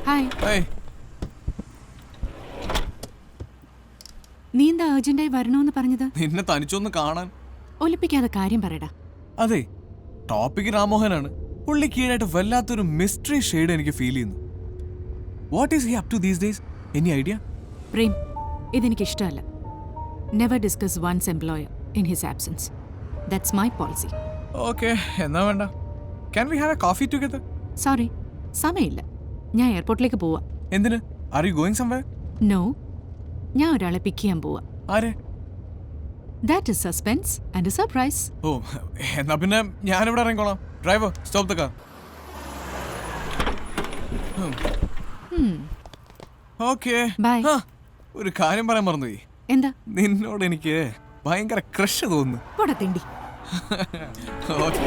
Hi. ഏയ്, നീ എന്താ അർജന്റായി വരണോന്ന് പറഞ്ഞത്? നിന്നെ തനിച്ചൊന്ന് കാണാൻ. ഒലിപ്പിക്കാതെ കാര്യം പറയടാ. അതെ, ടോപ്പിക് രാമോഹനാണ്. പുള്ളി കീഴായിട്ട് വല്ലാത്തൊരു മിസ്റ്ററി ഷെയ്ഡ് എനിക്ക് ഫീൽ ചെയ്യുന്നു. What is he up to these days? Any idea? Prem, ഇതെനിക്ക് ഇഷ്ടമല്ല. Never discuss one's employer in his absence. That's my policy. Okay, എന്നാ വേണ്ട. Can we have a coffee together? Sorry, സമയമില്ല. ഞാൻ എയർപോർട്ടിലേക്ക് പോവാ. എന്തിന്? Are you going somewhere? No, ഞാൻ ഒരാളെ പിക്ക് ചെയ്യാൻ പോവാ. ആരെ? That is suspense and a surprise. Oh, എന്നാ പിന്നെ ഞാനിവിടെ ഇറങ്ങിക്കോളാം. Driver, stop the car. Okay bye. ഒരു കാര്യം പറയാൻ മറന്നുപോയി. എന്താ? നിന്നോട് എനിക്ക് ഭയങ്കര ക്രഷ് തോന്നുന്നു. പോടാ തിണ്ടി. ഓക്കെ.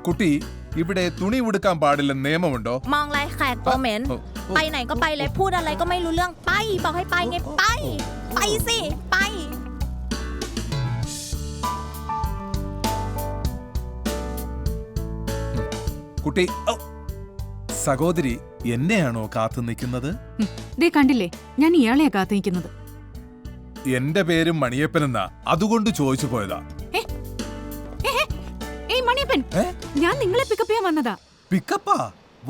കുട്ടി, ഇവിടെ തുണി ഉടുക്കാൻ പാടില്ലെന്ന് നിയമമുണ്ടോ? มองไรแขกตัวเหม็นไปไหนก็ไปเลยพูดอะไรก็ไม่รู้เรื่องไปบอกให้ไปไงไปสิไป കുട്ടി, സഹോദരി എന്നെയാണോ കാത്തു നിൽക്കുന്നത്? ദേ കണ്ടില്ലേ, ഞാൻ ഇയാളെയാ കാത്തു നിൽക്കുന്നത്. എന്റെ പേരും മണിയപ്പനെന്നാ, അതുകൊണ്ട് ചോദിച്ചു പോയതാ. ഏയ് മണിയപ്പൻ, ഞാൻ നിങ്ങളെ പിക്കപ്പ് ചെയ്യാൻ വന്നതാ. പിക്കപ്പാ?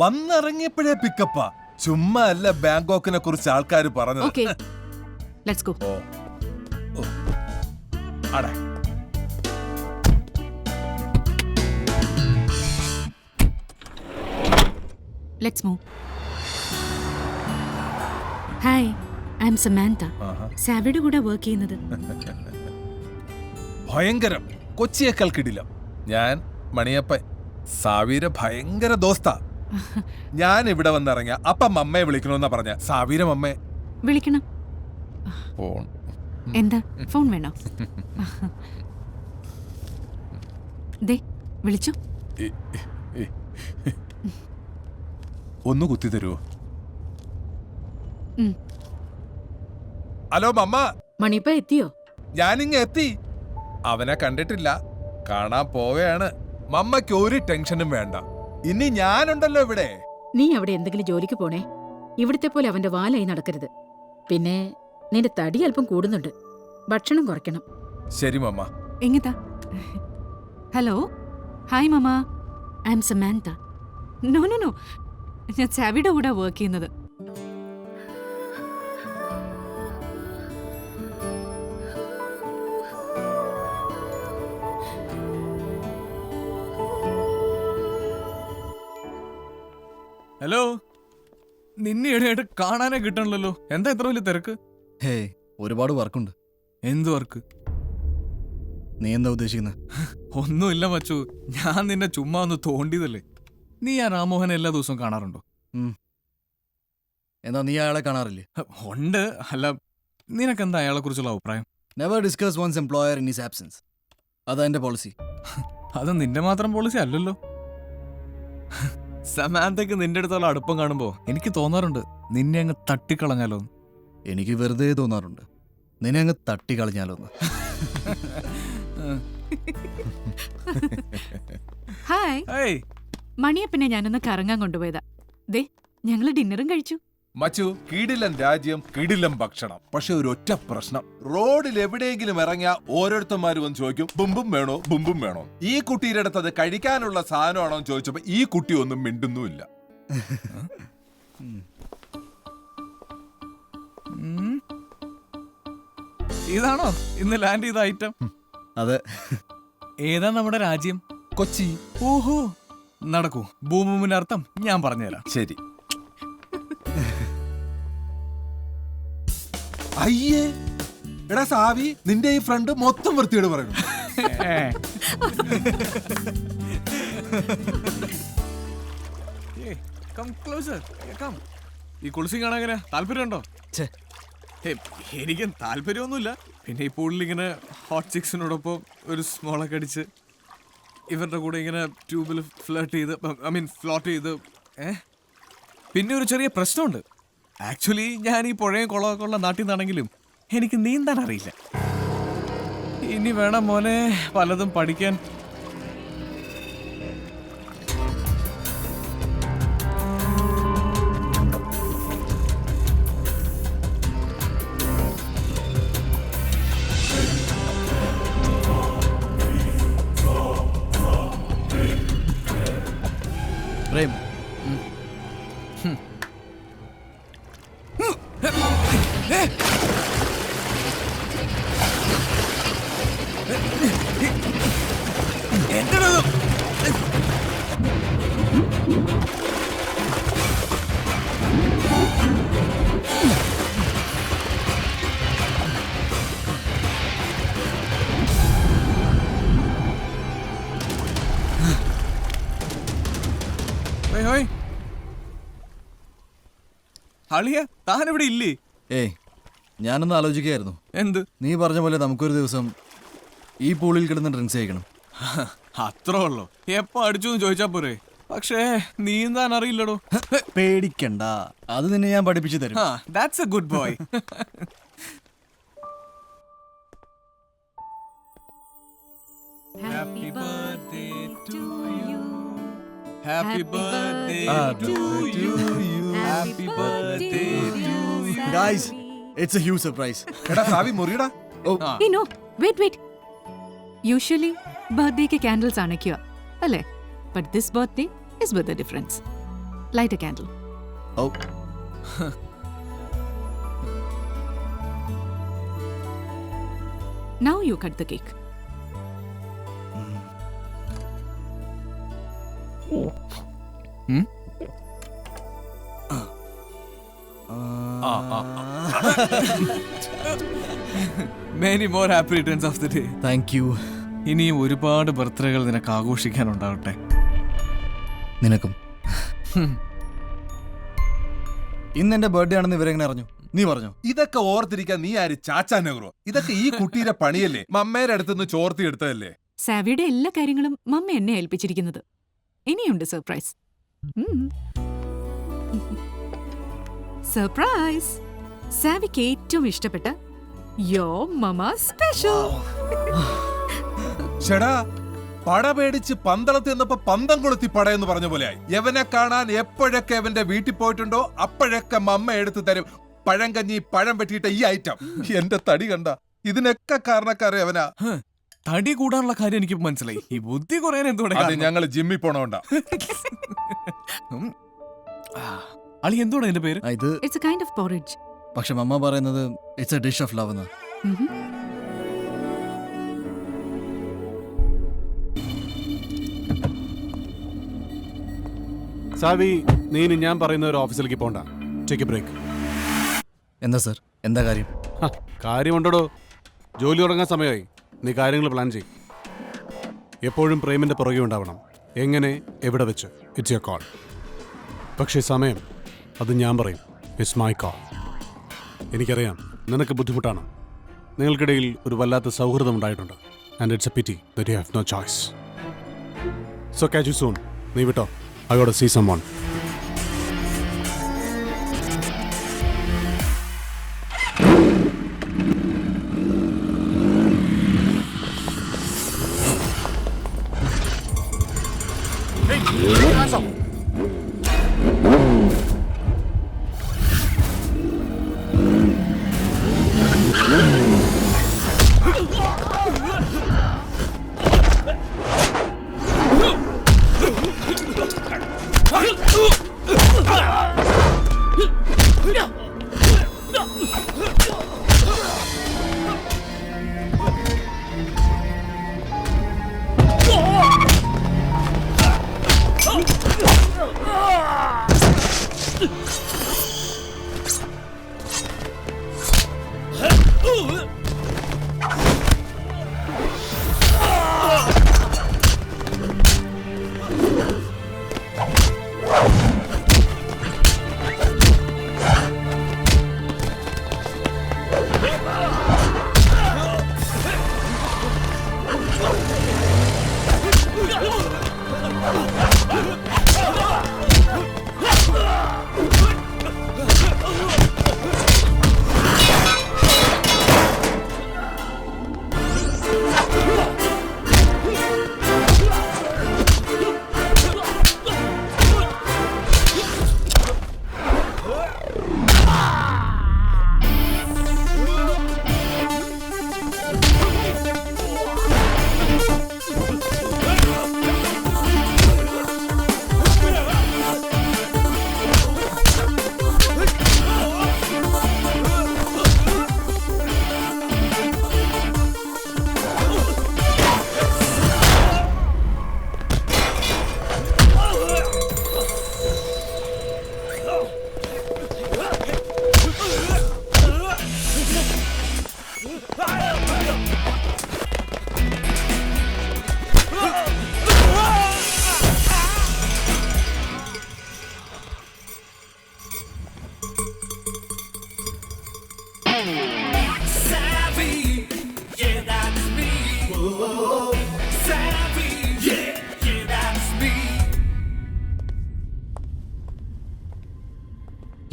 വന്നിറങ്ങിയപ്പോഴേ പിക്കപ്പാ? ചുമ്മാ അല്ല ബാങ്കോക്കിനെ കുറിച്ച് ആൾക്കാർ പറഞ്ഞത്. Okay, let's go. Oh, oh. അടേ. Let's move. Hi, I am Samantha. സാവിയുടെ കൂടെ വർക്ക് ചെയ്യുന്നത്. ഭയങ്കരം, കൊച്ചിയേക്കാൾ കിടിലം. ഞാൻ മണിയപ്പൻ, സാവീര ഭയങ്കര ദോസ്താ. ഞാൻ ഇവിടെ വന്നിറങ്ങിയ അപ്പം അമ്മയെ വിളിക്കണമെന്നാ പറഞ്ഞ. സാവീര അമ്മയെ വിളിക്കണം. ഫോൺ എന്താ, ഫോൺ വേണോ? ദേ വിളിച്ചു. ഒന്ന് കുത്തി തരുമോ? ഉം. ഹലോ മമ്മ, മണിപ്പ എത്തിയോ? ഞാനിങ്ങ എത്തി. അവനെ കണ്ടിട്ടില്ല, കാണാൻ പോവുകയാണ്. മമ്മയ്ക്ക് ഒരു ടെൻഷനും വേണ്ട, ഇനി ഞാനുണ്ടല്ലോ ഇവിടെ. നീ അവിടെ എന്തെങ്കിലും ജോലിക്ക് പോണേ. ഇവിടുത്തെ പോലെ അവന്റെ വാലായി നടക്കരുത്. പിന്നെ നിന്റെ തടി അല്പം കൂടുന്നുണ്ട്, ഭക്ഷണം കുറയ്ക്കണം. ശരി മമ്മ. എങ്ങത്താ? Hello, hi mamma, I am Samantha. No no no, ഞാൻ സാവിയുടെ കൂടെ വർക്ക് ചെയ്യുന്നത്. ഹലോ, നിന്നെ ഇടയായിട്ട് കാണാനേ കിട്ടണല്ലോ. എന്താ ഇത്ര വലിയ തിരക്ക്? ഹേയ്, ഒരുപാട് വർക്കുണ്ട്. എന്ത് വർക്ക്? നീ എന്താ ഉദ്ദേശിക്കുന്നത്? ഒന്നുമില്ല മച്ചു, ഞാൻ നിന്നെ ചുമ്മാ ഒന്ന് തോണ്ടിയതല്ലേ. നീ ആ രാമോഹനെ എല്ലാ ദിവസവും കാണാറുണ്ടോ? എന്താ നീ അയാളെ കാണാറില്ലേ? ഉണ്ട്. അല്ല, നിനക്കെന്താ അയാളെ കുറിച്ചുള്ള അഭിപ്രായം? Never discuss one's employer in his absence. അതാ എന്റെ പോളിസി. അത് നിന്റെ മാത്രം പോളിസി അല്ലല്ലോ. സമാന്തയ്ക്ക് നിന്റെ അടുത്തുള്ള അടുപ്പം കാണുമ്പോ എനിക്ക് തോന്നാറുണ്ട് നിന്നെ അങ്ങ് തട്ടിക്കളഞ്ഞാലോ. എനിക്ക് വെറുതെ തോന്നാറുണ്ട് നിന്നെ അങ്ങ് തട്ടിക്കളഞ്ഞാലോന്ന്. ഹായ്, ഏയ്, മണിയപ്പനെ ഞാനൊന്ന് കറങ്ങാൻ കൊണ്ടുപോയതാ. ദേ ഞങ്ങള് ഡിന്നറും കഴിച്ചു. മച്ചു, കിടിലൻ രാജ്യം, കിടിലം ഭക്ഷണം. പക്ഷെ ഒരു ഒറ്റ പ്രശ്നം, റോഡിൽ എവിടെയെങ്കിലും ഇറങ്ങിയ ഓരോരുത്തന്മാര് വന്ന് ചോദിക്കും ബുംബും വേണോ, ബുംബും വേണോ. ഈ കുട്ടിയുടെ അടുത്ത് അത് കഴിക്കാനുള്ള സാധനമാണോ എന്ന് ചോദിച്ചപ്പോ ഈ കുട്ടി ഒന്നും മിണ്ടുന്നുമില്ല. ഇതാണോ ഇന്ന് ലാൻഡ് ചെയ്ത ഐറ്റം? അതെ. ഏതാ നമ്മുടെ രാജ്യം? കൊച്ചി. ഓഹോ, നടക്കൂ. ഭൂമിന്റെ അർത്ഥം ഞാൻ പറഞ്ഞുതരാം. ശരി. അയ്യേ, എടാ സാവി, നിന്റെ ഈ ഫ്രണ്ട് മൊത്തം വൃത്തിയോട് പറയണം. ഈ കുളിസി കാണാൻ താല്പര്യമുണ്ടോ? ഛേ, എനിക്ക് താല്പര്യമൊന്നുമില്ല. പിന്നെ ഈ പൂളിൽ ഇങ്ങനെ ഹോട്ട് സിക്സിനോടൊപ്പം ഒരു സ്മോളൊക്കെ അടിച്ച് ഇവരുടെ കൂടെ ഇങ്ങനെ ട്യൂബിൽ ഫ്ലോട്ട് ചെയ്ത് പിന്നെ ഒരു ചെറിയ പ്രശ്നമുണ്ട്. ആക്ച്വലി ഞാൻ ഈ പുഴയും കുളമൊക്കെ ഉള്ള നാട്ടിൽ നിന്നാണെങ്കിലും എനിക്ക് നീന്താൻ അറിയില്ല. ഇനി വേണം മോനെ പലതും പഠിക്കാൻ. പ്രേം അളിയ താൻ ഇവിടെ ഇല്ലേ? ഏയ് ഞാനൊന്ന് ആലോചിക്കുകയായിരുന്നു. എന്ത്? നീ പറഞ്ഞ പോലെ നമുക്കൊരു ദിവസം ഈ പൂളിൽ കിടന്ന് ഡ്രിങ്ക്സ് ചെയ്യണം. അത്രേ ഉള്ളോ? എപ്പോ അടിച്ചു എന്ന് ചോദിച്ചാ പോരെ. പക്ഷേ നീന്താൻ അറിയില്ലടോ. പേടിക്കണ്ട, അത് നിന്നെ ഞാൻ പഠിപ്പിച്ചു തരും. That's A good boy. Happy birthday to you. Happy birthday to you. Happy birthday to you. Guys, it's a huge surprise. എടാ സാവി മുറിയടാ. Hey, no, wait. Usually, birthday ke candles അണയ്ക്കുക അല്ലേ? But this birthday is with a difference. Light a candle. Oh. Now you cut the cake. Many more happy returns of the day. Thank you. ഇനിയും ഒരുപാട് ബർത്ത്ഡേകൾ നിനക്ക് ആഘോഷിക്കാനുണ്ടാവട്ടെ. നിനക്കും. ഇന്ന് എന്റെ birthday ആണെന്ന് ഇവരെങ്ങനെ അറിഞ്ഞു? നീ പറഞ്ഞോ? ഇതൊക്കെ ഓർത്തിരിക്കാൻ നീ ആര് ചാച്ചാ നെഹ്റു? ഇതൊക്കെ ഈ കുട്ടിയുടെ പണിയല്ലേ? മമ്മേരെ അടുത്തുനിന്ന് ചോർത്തി എടുത്തതല്ലേ? സാവിയുടെ എല്ലാ കാര്യങ്ങളും മമ്മ എന്നെ ഏൽപ്പിച്ചിരിക്കുന്നത്. ഇനിയുണ്ട് സർപ്രൈസ്. സർപ്രൈസ്! സാവിക്ക് ഏറ്റവും ഇഷ്ടപ്പെട്ട യോ മമ സ്പെഷ്യൽ. ചേടാ, പട പേടിച്ച് പന്തളത്ത് എന്നപ്പോ പന്തം കൊളുത്തി പടയെന്ന് പറഞ്ഞ പോലെയായി. എവനെ കാണാൻ എപ്പോഴൊക്കെ അവന്റെ വീട്ടിൽ പോയിട്ടുണ്ടോ അപ്പോഴൊക്കെ മമ്മ എടുത്തു തരും പഴം കഞ്ഞി, പഴം വെട്ടിയിട്ട ഈ ഐറ്റം. എന്റെ തടി കണ്ട, ഇതിനൊക്കെ കാരണക്കാരെ അവനാ. തടി കൂടാനുള്ള കാര്യം എനിക്ക് മനസ്സിലായി. ഈ ബുദ്ധി കുറയാൻ എന്തുകൊണ്ട്? അത് ഞങ്ങള് ജിമ്മിൽ പോണോണ്ടാ. അളി എന്തുകൊണ്ട് എന്റെ പേര്? ഇത് it's a kind of porridge. പക്ഷെ മമ്മ പറയുന്നത് it's a dish of love എന്ന്. സാവി, നീ ഇനി ഞാൻ പറയുന്ന ഒരു ഓഫീസിലേക്ക് പോണ്ട. Take a break. എന്താ സർ, എന്താ കാര്യം? കാര്യമുണ്ടോ? ജോലി തുടങ്ങാൻ സമയമായി. നീ കാര്യങ്ങൾ പ്ലാൻ ചെയ്യും. എപ്പോഴും പ്രേമിന്റെ പുറകെ ഉണ്ടാവണം. എങ്ങനെ, എവിടെ വെച്ച്, ഇറ്റ്സ് യുവർ കോൾ. പക്ഷേ സമയം അത് ഞാൻ പറയും. It's my call. എനിക്കറിയാം നിനക്ക് ബുദ്ധിമുട്ടാണ്. നിങ്ങൾക്കിടയിൽ ഒരു വല്ലാത്ത സൗഹൃദം ഉണ്ടായിട്ടുണ്ട്. And it's a pity that you have no choice. So catch you soon. നീ വിട്ടോ. I gotta see someone. Hey, hands up.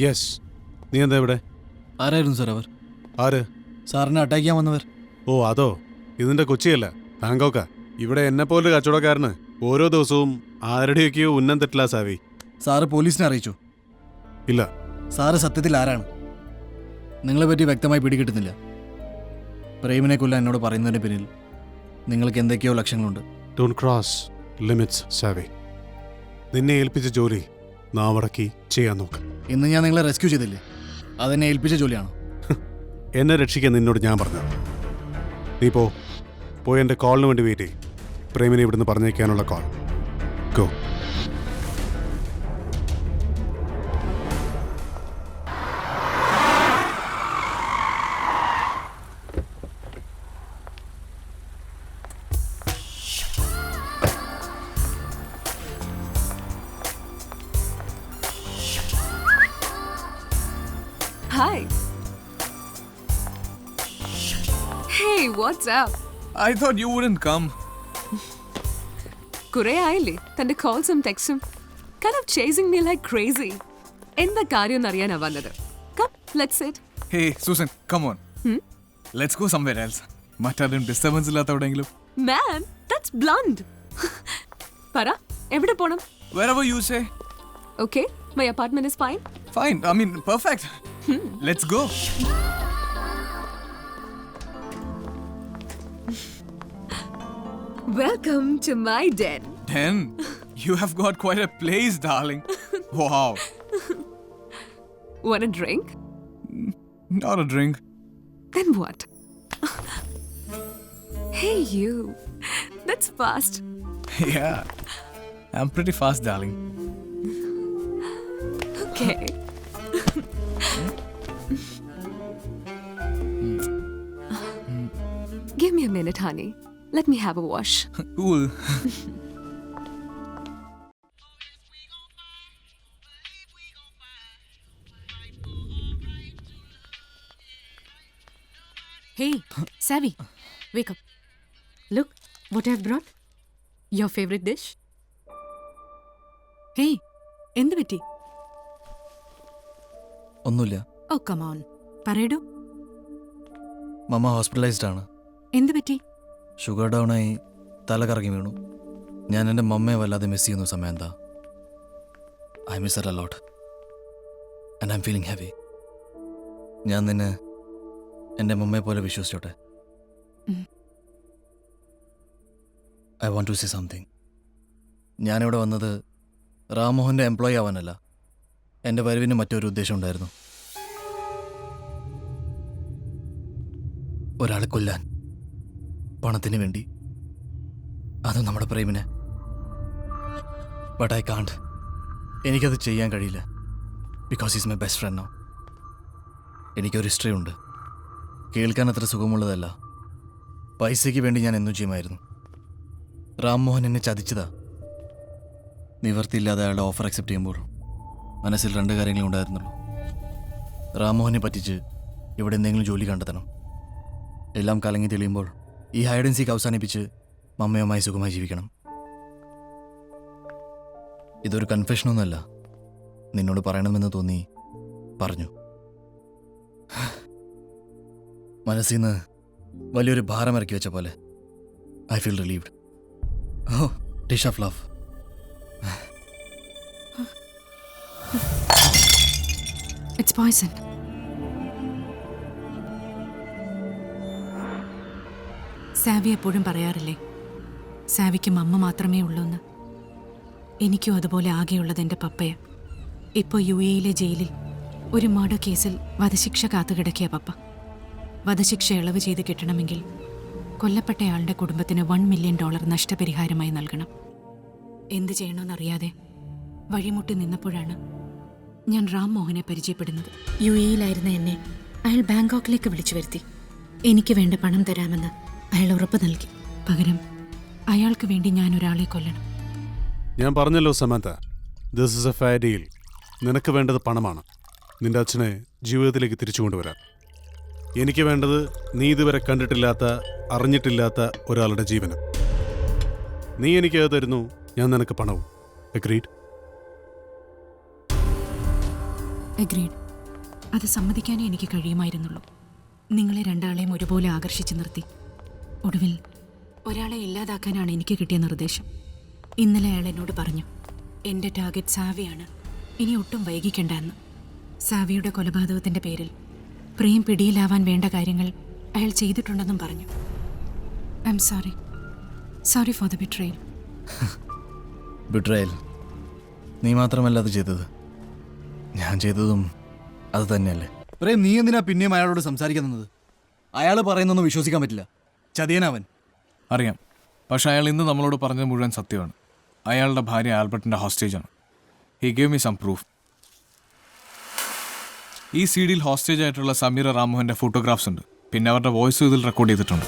Yes. നീ എന്താ ഇവിടെ? ആരായിരുന്നു സാർ അവർ? ആര്? സാറിനെ അറ്റാക്ക് ചെയ്യാൻ വന്നവർ. ഓ അതോ, ഇതിന്റെ കൊച്ചിയല്ല, ബാങ്കോക്കാ. ഇവിടെ എന്നെപ്പോലൊരു കച്ചവടക്കാരന് ഓരോ ദിവസവും ആരുടെയൊക്കെയോ ഉന്നം തെറ്റില്ല സാവി. സാറ് പോലീസിനെ അറിയിച്ചു? ഇല്ല. സാറ് സത്യത്തിൽ ആരാണ്? നിങ്ങളെ പറ്റി വ്യക്തമായി പിടികിട്ടുന്നില്ല. പ്രേമിനെ കൊല്ലാൻ എന്നോട് പറയുന്നതിന് പിന്നിൽ നിങ്ങൾക്ക് എന്തൊക്കെയോ ലക്ഷ്യങ്ങളുണ്ട്. Don't cross limits Savi. നിന്നെ ഏൽപ്പിച്ച ജോലി നാവടക്കി ചെയ്യാൻ നോക്ക്. ഇന്ന് ഞാൻ നിങ്ങളെ റെസ്ക്യൂ ചെയ്തില്ലേ? അതെന്നെ ഏൽപ്പിച്ച ജോലിയാണോ? എന്നെ രക്ഷിക്കാൻ നിന്നോട് ഞാൻ പറഞ്ഞു. നീ പോയി എൻ്റെ കോളിന് വേണ്ടി വെയിറ്റ് ചെയ്യും. പ്രേമിനെ ഇവിടുന്ന് പറഞ്ഞേക്കാനുള്ള കോൾ. Go. Hi. Hey, what's up? I thought you wouldn't come. കുറെ ആയില്ലേ തന്റെ കോൾസും ടെക്സ്റ്റും. Kind of chasing me like crazy. എന്താ കാര്യം എന്നറിയാനാ വന്നത്. Come, let's sit. Hey, Susan, come on. Let's go somewhere else. മറ്റാരും ഡിസ്റ്റർബൻസ് ഇല്ലാത്ത എവിടെയെങ്കിലും. Man, that's blunt. പറ, എവിടെ പോണം? Wherever you say. Okay, my apartment is fine. Fine, I mean, perfect. Let's go. Welcome to my den. Den, you have got quite a place, darling. Wow. Want a drink? Not a drink. Then what? Hey you. That's fast. Yeah, I'm pretty fast, darling. Okay. Give me a minute, honey. Let me have a wash. Cool. Hey, Savvy, wake up. Look, what I've brought. Your favorite dish. Hey, എന്ത് പറ്റി? ഒന്നുമില്ല. Oh, come on. പറയടോ. മമ്മ hospitalised ആണ്. എന്ത് പറ്റി? Sugar down ആയി തല കറങ്ങി വീണു. ഞാൻ എൻ്റെ മമ്മയെ വല്ലാതെ മിസ് ചെയ്യുന്നു Samantha. I miss her a lot and I am feeling heavy. ഞാൻ നിന്നെ എൻ്റെ മമ്മയെ പോലെ വിശ്വസിച്ചോട്ടെ? I want to say something. ഞാനിവിടെ വന്നത് റാംമോഹൻ്റെ എംപ്ലോയി ആവാനല്ല. എൻ്റെ വരവിന് മറ്റൊരു ഉദ്ദേശം ഉണ്ടായിരുന്നു. ഒരാളെ കൊല്ലാൻ, പണത്തിന് വേണ്ടി. അതും നമ്മുടെ പ്രേമിനെ. But I can't. എനിക്കത് ചെയ്യാൻ കഴിയില്ല. Because is my best friend now. എനിക്കൊരു ഹിസ്റ്ററി ഉണ്ട്. കേൾക്കാൻ അത്ര സുഖമുള്ളതല്ല. പൈസയ്ക്ക് വേണ്ടി ഞാൻ എന്നും ചെയ്യുമായിരുന്നു. റാംമോഹൻ എന്നെ ചതിച്ചതാ. നിവർത്തിയില്ലാതെ അയാളുടെ ഓഫർ അക്സെപ്റ്റ് ചെയ്യുമ്പോൾ മനസ്സിൽ രണ്ട് കാര്യങ്ങളേ ഉണ്ടായിരുന്നുള്ളൂ. റാംമോഹനെ പറ്റിച്ച് ഇവിടെ എന്തെങ്കിലും ജോലി കണ്ടെത്തണം. എല്ലാം കലങ്ങി തെളിയുമ്പോൾ ഈ ഹൈഡ് ആൻഡ് സീക്ക് അവസാനിപ്പിച്ച് മമ്മയുമായി സുഖമായി ജീവിക്കണം. ഇതൊരു കൺഫെഷനൊന്നുമല്ല. നിന്നോട് പറയണമെന്ന് തോന്നി പറഞ്ഞു. മനസ്സിൽ നിന്ന് വലിയൊരു ഭാരം ഇറക്കി വെച്ച പോലെ. I feel relieved. Oh, dish of love. It's poison. Savi എപ്പോഴും പറയാറില്ലേ, സാവിക്ക് മമ്മ മാത്രമേ ഉള്ളൂ എന്ന്. എനിക്കും അതുപോലെ ആകെയുള്ളത് എൻ്റെ പപ്പയ. ഇപ്പോൾ UAE ജയിലിൽ ഒരു മർഡർ കേസിൽ വധശിക്ഷ കാത്തുകിടക്കിയ പപ്പ. വധശിക്ഷ ഇളവ് ചെയ്ത് കിട്ടണമെങ്കിൽ കൊല്ലപ്പെട്ടയാളുടെ കുടുംബത്തിന് $1 മില്യൺ നഷ്ടപരിഹാരമായി നൽകണം. എന്ത് ചെയ്യണമെന്നറിയാതെ വഴിമുട്ടി നിന്നപ്പോഴാണ് ഞാൻ റാംമോഹനെ പരിചയപ്പെടുന്നത്. UAE എന്നെ അയാൾ ബാങ്കോക്കിലേക്ക് വിളിച്ചു വരുത്തി. എനിക്ക് വേണ്ട പണം തരാമെന്ന് അയാൾ ഉറപ്പ് നൽകി. പകരം അയാൾക്ക് വേണ്ടി ഞാൻ ഒരാളെ കൊല്ലണം. ഞാൻ പറഞ്ഞല്ലോ Samantha, this is A fair deal. നിനക്ക് വേണ്ടത് പണമാണ്. നിന്റെ അച്ഛനെ ജീവിതത്തിലേക്ക് തിരിച്ചു കൊണ്ടുവരാൻ. എനിക്ക് വേണ്ടത് നീ ഇതുവരെ കണ്ടിട്ടില്ലാത്ത, അറിഞ്ഞിട്ടില്ലാത്ത ഒരാളുടെ ജീവനം. നീ എനിക്ക് അത് തരുന്നു, ഞാൻ നിനക്ക് പണവും. അഗ്രീഡ്? അഗ്രീഡ്. അത് സമ്മതിക്കാനേ എനിക്ക് കഴിയുമായിരുന്നുള്ളൂ. നിങ്ങളെ രണ്ടാളെയും ഒരുപോലെ ആകർഷിച്ചു നിർത്തി. ഒടുവിൽ ഒരാളെ ഇല്ലാതാക്കാനാണ് എനിക്ക് കിട്ടിയ നിർദ്ദേശം. ഇന്നലെ അയാൾ എന്നോട് പറഞ്ഞു, എൻ്റെ ടാർഗറ്റ് സാവിയാണ്, ഇനി ഒട്ടും വൈകിക്കണ്ട എന്ന്. സാവിയുടെ കൊലപാതകത്തിൻ്റെ പേരിൽ പ്രേം പിടിയിലാവാൻ വേണ്ട കാര്യങ്ങൾ അയാൾ ചെയ്തിട്ടുണ്ടെന്നും പറഞ്ഞു. I am sorry for the betrayal. Betrayal നീ മാത്രമല്ല അത് ചെയ്തത്, ഞാൻ ചെയ്തതും അത് തന്നെയല്ലേ. പ്രേം, നീ എന്തിനാ പിന്നെയും അയാളോട് സംസാരിക്കുന്നത്? അയാൾ പറയുന്നൊന്നും വിശ്വസിക്കാൻ പറ്റില്ല. ചതിയനവൻ. അറിയാം, പക്ഷെ അയാൾ ഇന്ന് നമ്മളോട് പറഞ്ഞത് മുഴുവൻ സത്യമാണ്. അയാളുടെ ഭാര്യ ആൽബർട്ടിൻ്റെ ഹോസ്റ്റേജാണ്. He gave me some proof. ഈ സീഡിയിൽ ഹോസ്റ്റേജ് ആയിട്ടുള്ള സമീറ റാമുവിൻ്റെ ഫോട്ടോഗ്രാഫ്സ് ഉണ്ട്. പിന്നെ അവരുടെ വോയിസ് ഇതിൽ റെക്കോർഡ് ചെയ്തിട്ടുണ്ട്.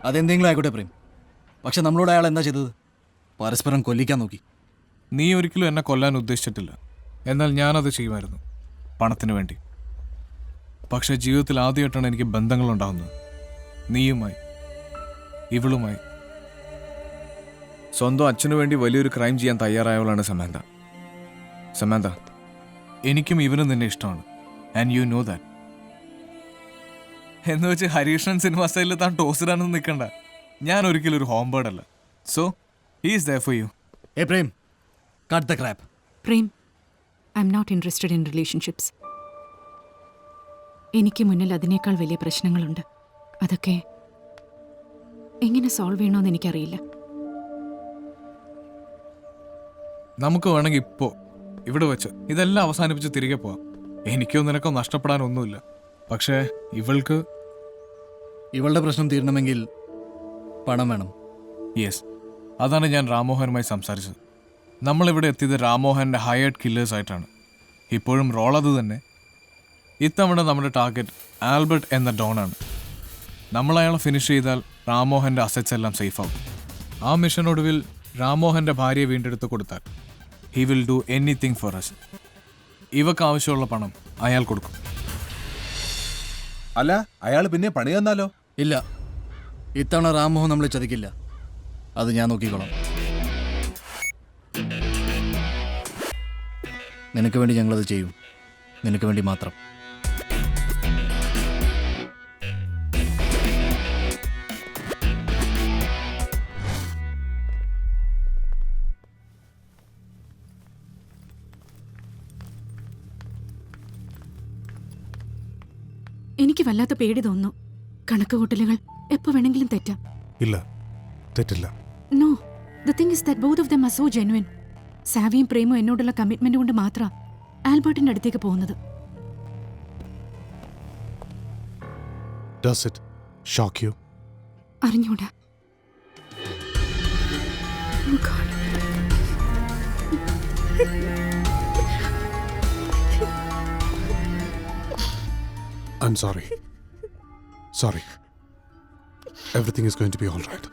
അതെന്തെങ്കിലും ആയിക്കോട്ടെ പ്രേം, പക്ഷെ നമ്മളോട് അയാൾ എന്താ ചെയ്തത്? പരസ്പരം കൊല്ലിക്കാൻ നോക്കി. നീ ഒരിക്കലും എന്നെ കൊല്ലാൻ ഉദ്ദേശിച്ചിട്ടില്ല. എന്നാൽ ഞാനത് ചെയ്യുമായിരുന്നു, പണത്തിന് വേണ്ടി. പക്ഷേ ജീവിതത്തിൽ ആദ്യമായിട്ടാണ് എനിക്ക് ബന്ധങ്ങളുണ്ടാകുന്നത്. നീയുമായി, ഇവളുമായി. സ്വന്തം അച്ഛനു വേണ്ടി വലിയൊരു ക്രൈം ചെയ്യാൻ തയ്യാറായവളാണ് സമാന്ത. സമാന്ത, എനിക്കും ഇവനും നിന്നെ ഇഷ്ടമാണ്. And you know that. എന്ന് വെച്ച് ഹരീഷ്ണൻ സിനിമ സ്റ്റൈലിൽ താൻ ടോസിടാനൊന്നും നിൽക്കണ്ട. ഞാൻ ഒരിക്കലും ഒരു ഹോം ബേർഡ് അല്ല. So he is there for you. ഏ Prem, cut the crap. Prem, I am not interested in relationships. എനിക്ക് മുന്നിൽ അതിനേക്കാൾ വലിയ പ്രശ്നങ്ങളുണ്ട്. അതൊക്കെ എങ്ങനെ സോൾവ് ചെയ്യണമെന്ന് എനിക്കറിയില്ല. നമുക്ക് വേണമെങ്കിൽ ഇപ്പോൾ ഇവിടെ വെച്ച് ഇതെല്ലാം അവസാനിപ്പിച്ച് തിരികെ പോവാം. എനിക്കോ നിനക്കോ നഷ്ടപ്പെടാനൊന്നുമില്ല. പക്ഷേ ഇവളുടെ പ്രശ്നം തീരണമെങ്കിൽ പണം വേണം. യെസ്, അതാണ് ഞാൻ രാമോഹനുമായി സംസാരിച്ചത്. നമ്മളിവിടെ എത്തിയത് രാമോഹൻ്റെ ഹയേർഡ് കില്ലേഴ്സ് ആയിട്ടാണ്. ഇപ്പോഴും റോൾ അത് തന്നെ. ഇത്തവണ നമ്മുടെ ടാർഗറ്റ് ആൽബർട്ട് എന്ന ഡോണാണ്. നമ്മൾ അയാളെ ഫിനിഷ് ചെയ്താൽ രാമോഹൻ്റെ അസറ്റ്സ് എല്ലാം സേഫാവും. ആ മിഷനൊടുവിൽ രാമോഹൻ്റെ ഭാര്യയെ വീണ്ടെടുത്ത് കൊടുത്താൽ he will do anything for us. ഇവക്ക് ആവശ്യമുള്ള പണം അയാൾ കൊടുക്കും. അല്ല, അയാൾ പിന്നെ പണി തന്നാലോ? ഇല്ല, ഇത്തവണ രാംമോഹൻ നമ്മളെ ചതിക്കില്ല. അത് ഞാൻ നോക്കിക്കോളാം. നിനക്ക് വേണ്ടി ഞങ്ങളത് ചെയ്യും. നിനക്ക് വേണ്ടി മാത്രം. എനിക്ക് വല്ലാത്ത പേടി തോന്നുന്നു. കണക്കുകൂട്ടലുകൾ എപ്പോൾ വേണമെങ്കിലും തെറ്റാം. ഇല്ല, തെറ്റില്ല. No, the thing is that both of them are so genuine. സാവിയും പ്രേമും എന്നോടുള്ള കമ്മിറ്റ്മെന്റ് കൊണ്ട് മാത്രം ആൽബർട്ടിന്റെ അടുത്തേക്ക് പോകുന്നത്. Does it shock you? അറിഞ്ഞൂടാ. Oh God. I'm sorry. Sorry. Everything is going to be all right.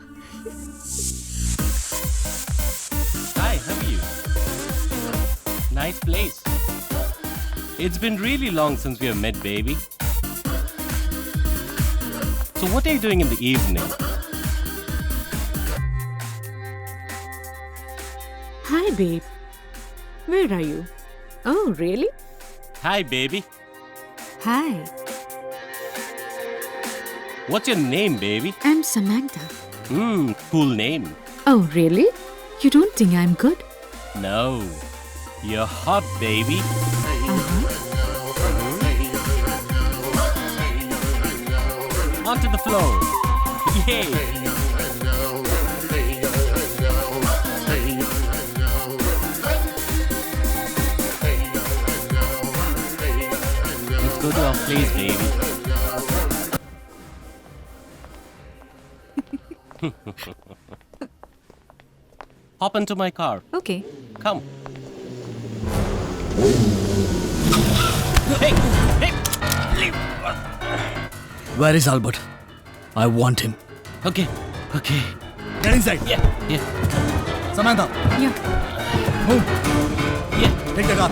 Hi, how are you? Nice place. It's been really long since we have met, baby. So what are you doing in the evening? Hi, babe. Where are you? Oh, really? Hi, baby. Hi, What's your name, baby? I'm Samantha. Cool name. Oh, really? You don't think I'm good? No. You're hot, baby. Onto the floor. Yay. Let's go to our place, baby. Hop into my car. Okay. Come. Hey! Hey! Leave. Where is Albert? I want him. Okay. Okay. Get inside. Yeah. Yeah. Samantha, Yeah. move. Yeah. Take the car.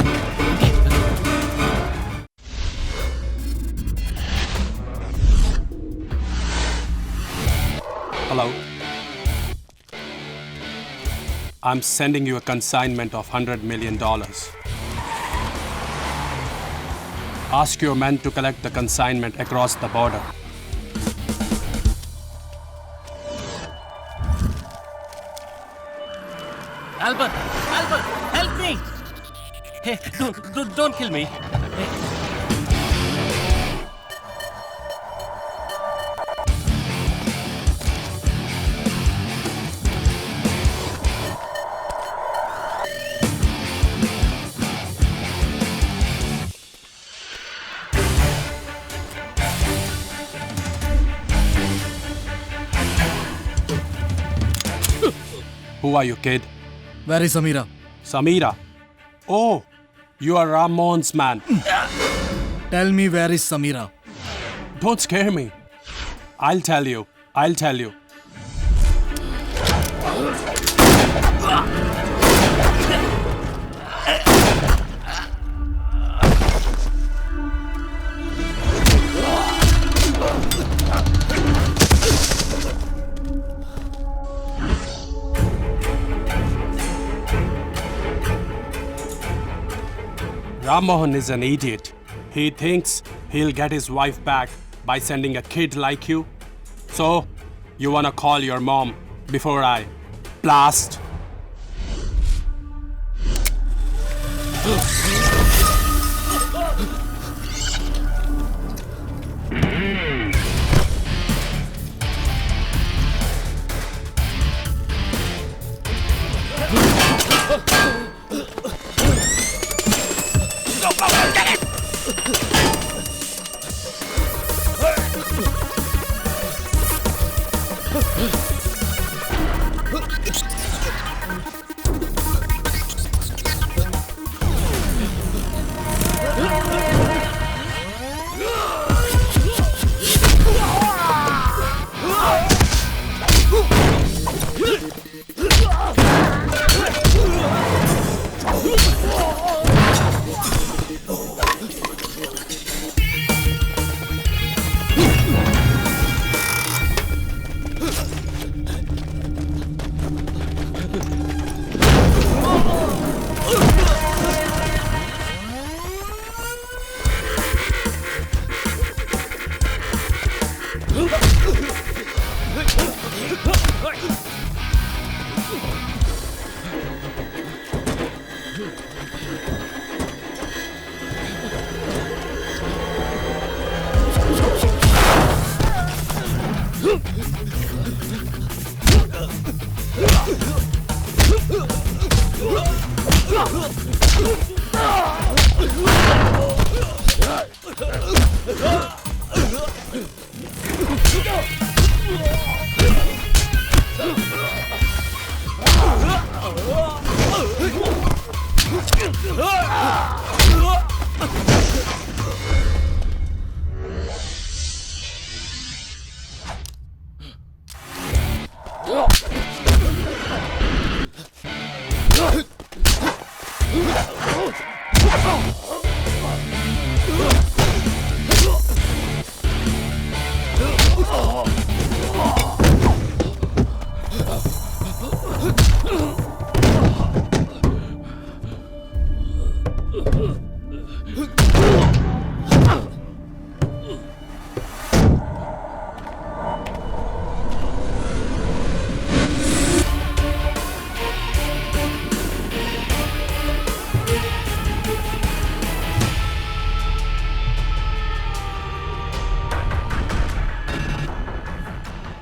Hello? I'm sending you a consignment of $100 million. Ask your men to collect the consignment across the border. Albert, help me! Hey, don't kill me. Who are you, kid? Where is Samira? Samira. Oh, you are Ramon's man. Tell me where is Samira? Don't scare me. I'll tell you. Rammohan is an idiot. He thinks he'll get his wife back by sending a kid like you. So, you wanna call your mom before I blast?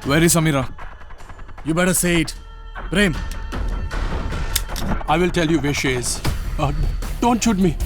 Where is Samira? You better say it. Prem. I will tell you where she is. Don't shoot me.